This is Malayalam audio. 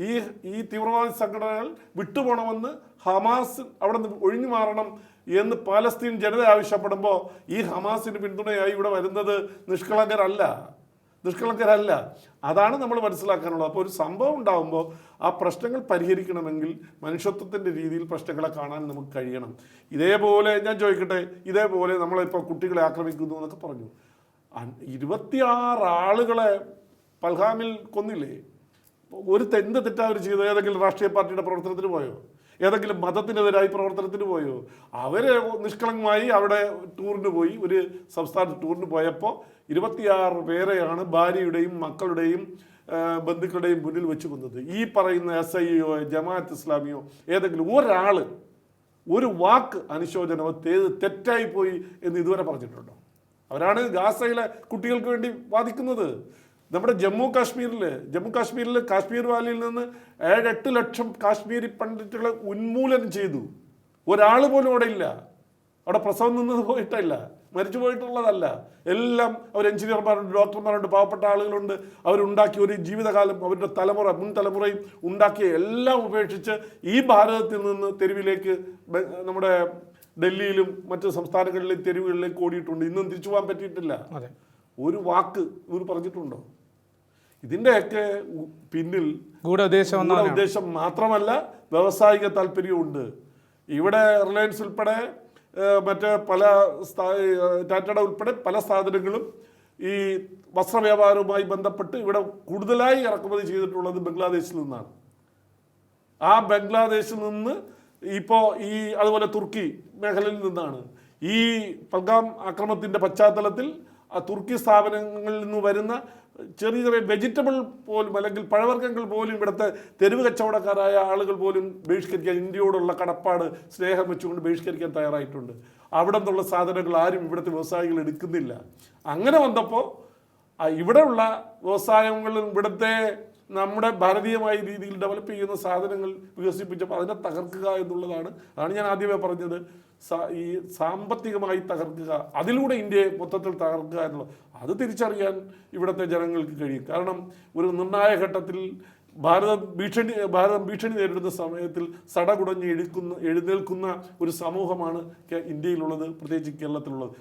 ഈ ഈ തീവ്രവാദി സംഘടനകൾ വിട്ടുപോകണമെന്ന് ഹമാസ് അവിടെ നിന്ന് ഒഴിഞ്ഞു മാറണം എന്ന് പാലസ്തീൻ ജനത ആവശ്യപ്പെടുമ്പോൾ ഈ ഹമാസിന് പിന്തുണയായി ഇവിടെ വരുന്നത് നിഷ്കളങ്കരല്ല. അതാണ് നമ്മൾ മനസ്സിലാക്കാനുള്ളത്. അപ്പോൾ ഒരു സംഭവം ഉണ്ടാകുമ്പോൾ ആ പ്രശ്നങ്ങൾ പരിഹരിക്കണമെങ്കിൽ മനുഷ്യത്വത്തിൻ്റെ രീതിയിൽ പ്രശ്നങ്ങളെ കാണാൻ നമുക്ക് കഴിയണം. ഇതേപോലെ ഞാൻ ചോദിക്കട്ടെ, ഇതേപോലെ നമ്മളിപ്പോൾ കുട്ടികളെ ആക്രമിക്കുന്നു എന്നൊക്കെ പറഞ്ഞു. 26 ആളുകളെ പൽഹാമിൽ കൊന്നില്ലേ? എന്ത് തെറ്റാ അവർ ചെയ്തത്? ഏതെങ്കിലും രാഷ്ട്രീയ പാർട്ടിയുടെ പ്രവർത്തനത്തിന് പോയോ? ഏതെങ്കിലും മതത്തിനെതിരായി പ്രവർത്തനത്തിന് പോയോ? അവർ നിഷ്കളങ്കമായി അവിടെ ടൂറിന് പോയി, ഒരു സംസ്ഥാന ടൂറിന് പോയപ്പോൾ 26 പേരെയാണ് ഭാര്യയുടെയും മക്കളുടെയും ബന്ധുക്കളുടെയും മുന്നിൽ വെച്ച് കൊന്നത്. ഈ പറയുന്ന SIO ജമാഅത്ത് ഇസ്ലാമിയോ ഏതെങ്കിലും ഒരാൾ ഒരു വാക്ക് അനുശോചനമോ തെറ്റായിപ്പോയി എന്ന് ഇതുവരെ പറഞ്ഞിട്ടുണ്ടോ? അവരാണ് ഗാസയിലെ കുട്ടികൾക്ക് വേണ്ടി വാദിക്കുന്നത്. നമ്മുടെ ജമ്മു കാശ്മീരിൽ കാശ്മീർ വാലിയിൽ നിന്ന് 7-8 ലക്ഷം കാശ്മീരി പണ്ഡിറ്റുകളെ ഉന്മൂലനം ചെയ്തു. ഒരാൾ പോലും അവിടെ ഇല്ല. അവിടെ പ്രസവം നിന്നത് പോയിട്ടല്ല, മരിച്ചു പോയിട്ടുള്ളതല്ല. എല്ലാം അവർ എഞ്ചിനീയർമാരുണ്ട്, ഡോക്ടർമാരുണ്ട്, പാവപ്പെട്ട ആളുകളുണ്ട്. അവരുണ്ടാക്കിയ ഒരു ജീവിതകാലം, അവരുടെ മുൻ തലമുറയും ഉണ്ടാക്കിയ എല്ലാം ഉപേക്ഷിച്ച് ഈ ഭാരതത്തിൽ നിന്ന് തെരുവിലേക്ക് നമ്മുടെ ഡൽഹിയിലും മറ്റ് സംസ്ഥാനങ്ങളിലെയും തെരുവുകളിലേക്ക് ഓടിയിട്ടുണ്ട്. ഇന്നും തിരിച്ചു പോകാൻ പറ്റിയിട്ടില്ല. ഒരു വാക്ക് ഇവർ പറഞ്ഞിട്ടുണ്ടോ? ഇതിൻ്റെയൊക്കെ പിന്നിൽ ഉദ്ദേശം മാത്രമല്ല, വ്യാവസായിക താല്പര്യമുണ്ട്. ഇവിടെ റിലയൻസ് ഉൾപ്പെടെ മറ്റ് പല ടാറ്റയുടെ ഉൾപ്പെടെ പല സ്ഥാപനങ്ങളും ഈ വസ്ത്രവ്യാപാരവുമായി ബന്ധപ്പെട്ട് ഇവിടെ കൂടുതലായി ഇറക്കുമതി ചെയ്തിട്ടുള്ളത് ബംഗ്ലാദേശിൽ നിന്നാണ്. ആ ബംഗ്ലാദേശിൽ നിന്ന് ഇപ്പോൾ അതുപോലെ തുർക്കി മേഖലയിൽ നിന്നാണ്. ഈ പൽഗാം ആക്രമണത്തിൻ്റെ പശ്ചാത്തലത്തിൽ തുർക്കി സ്ഥാപനങ്ങളിൽ നിന്ന് വരുന്ന ചെറിയ ചെറിയ വെജിറ്റബിൾ പോലും അല്ലെങ്കിൽ പഴവർഗ്ഗങ്ങൾ പോലും ഇവിടുത്തെ തെരുവ് കച്ചവടക്കാരായ ആളുകൾ പോലും ബഹിഷ്കരിക്കാൻ, ഇന്ത്യയോടുള്ള കടപ്പാട് സ്നേഹം വെച്ചുകൊണ്ട് ബഹിഷ്കരിക്കാൻ തയ്യാറായിട്ടുണ്ട്. അവിടെ നിന്നുള്ള സാധനങ്ങൾ ആരും ഇവിടുത്തെ വ്യവസായികൾ എടുക്കുന്നില്ല. അങ്ങനെ വന്നപ്പോൾ ഇവിടെയുള്ള വ്യവസായങ്ങളും ഇവിടുത്തെ നമ്മുടെ ഭാരതീയമായ രീതിയിൽ ഡെവലപ്പ് ചെയ്യുന്ന സാധനങ്ങൾ വികസിപ്പിച്ചപ്പോൾ അതിനെ തകർക്കുക എന്നുള്ളതാണ്. അതാണ് ഞാൻ ആദ്യമേ പറഞ്ഞത്, ഈ സാമ്പത്തികമായി തകർക്കുക, അതിലൂടെ ഇന്ത്യയെ മൊത്തത്തിൽ തകർക്കുക എന്നുള്ളത്. അത് തിരിച്ചറിയാൻ ഇവിടുത്തെ ജനങ്ങൾക്ക് കഴിയും. കാരണം ഒരു നിർണായക ഘട്ടത്തിൽ ഭാരതം ഭീഷണി നേരിടുന്ന സമയത്തിൽ സടകുടഞ്ഞ് എഴുന്നേൽക്കുന്ന ഒരു സമൂഹമാണ് ഇന്ത്യയിലുള്ളത്, പ്രത്യേകിച്ച് കേരളത്തിലുള്ളത്.